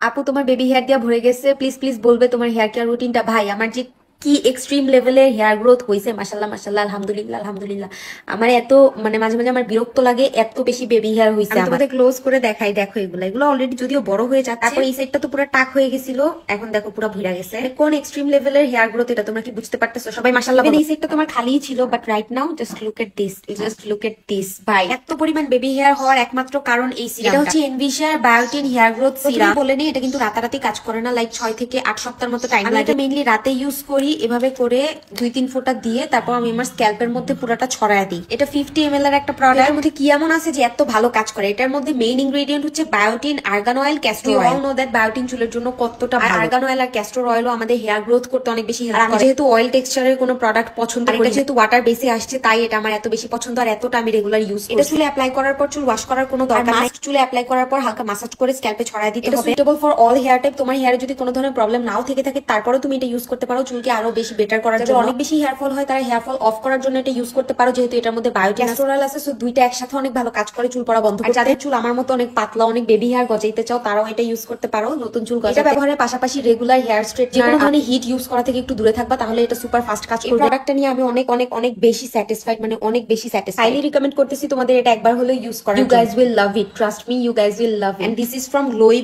আপু তোমার baby hair দিয়া ভরে গেছে, প্লিজ প্লিজ বলবে তোমার হেয়ার কেয়ার রুটিনটা। ভাই আমার যে কি এক্সট্রিম লেভেলের হেয়ার গ্রোথ হয়েছে, মাশাল্লাহ মাশাল্লাহ, আলহামদুলিল্লাহ আলহামদুলিল্লাহ। আমার এত মানে মাঝে মাঝে আমার বিরক্ত লাগে, এত বেশি বেবি হেয়ার হয়েছে। আমি তোমাদের ক্লোজ করে দেখাই, দেখো এগুলো এগুলো অলরেডি যদিও বড় হয়ে যাচ্ছে। তারপর এই সাইডটা তো পুরো টাক হয়ে গেছিল, এখন দেখো পুরো ভরা গেছে। কোন এক্সট্রিম লেভেলের হেয়ার গ্রোথ এটা তোমরা কি বুঝতে পারতেছো? সবাই মাশাল্লাহ। এই সাইডটা তোমার খালিই ছিল, but right now just look at this, just look at this. ভাই এত পরিমাণ বেবি হেয়ার হওয়ার একমাত্র কারণ এই সিরাম। এটা হচ্ছে এনভিশিয়ার বায়োটিন হেয়ার গ্রোথ সিরাম। বলে নি এটা কিন্তু রাতারাতি কাজ করে না, লাইক 6 থেকে 8 সপ্তাহের মতো টাইম লাগে। এটা মেইনলি রাতে ইউজ করি, এভাবে করে 2-3 ফোঁটা দিয়ে তারপর আমি আমার স্ক্যাল্পের মধ্যে পুরোটা ছড়ায় দিই। এটা 50 ml এর একটা প্রোডাক্ট। এর মধ্যে কি এমন আছে যে এত ভালো কাজ করে? এটার মধ্যে মেইন ইনগ্রেডিয়েন্ট হচ্ছে বায়োটিন, argan oil, castor oil. All know that বায়োটিন চুলের জন্য কতটা ভালো। আর্গান অয়েল আর ক্যাস্টর অয়েলও আমাদের হেয়ার গ্রোথ করতে অনেক বেশি হেল্প করে। যেহেতু অয়েল টেক্সচারের কোনো প্রোডাক্ট পছন্দ করি, এটা যেহেতু ওয়াটার বেসে আসছে, তাই এটা আমার এত বেশি পছন্দ আর এতটা আমি রেগুলার ইউজ করি। এটা চুলে অ্যাপ্লাই করার পর চুল ওয়াশ করার কোনো দরকার নাই। চুলে অ্যাপ্লাই করার পর হালকা মাসাজ করে স্ক্যাল্পে ছড়ায় দিতে হবে। Suitable for all hair type. তোমার হেয়ারে যদি কোনো ধরনের প্রবলেম নাও থেকে থাকে, তারপরেও তুমি এটা ইউজ করতে পারো চুলকে আরো বেশি বেটার করার জন্য। অনেক বেশি হেয়ার ফল হয়, তারা হেয়ার ফল অফ করার জন্য এটা ইউজ করতে পারো, যেহেতু এটার মধ্যে বায়োটিন ক্যাস্টর অয়েল আছে। সো দুইটা একসাথে অনেক ভালো কাজ করে চুল পড়া বন্ধ করে। যাদের চুল আমার মতো অনেক পাতলা, অনেক বেবি হেয়ার গজাইতে চাও, তারাও এটা ইউজ করতে পারো নতুন চুল গজাতে। এটা ব্যবহারের পাশাপাশি রেগুলার হেয়ার স্ট্রেট, যে কোনো ধরনের হিট ইউজ করা থেকে একটু দূরে থাকবা, তাহলে এটা সুপার ফাস্ট কাজ করবে। প্রোডাক্টটা নিয়ে আমি অনেক অনেক অনেক বেশি স্যাটিসফাইড, মানে অনেক বেশি স্যাটিসফাইড। হাইলি রিকমেন্ড করতেছি তোমাদের এটা একবার হলেও ইউজ করা। You guys will love it, trust me, you guys will love it. And this is from glowy.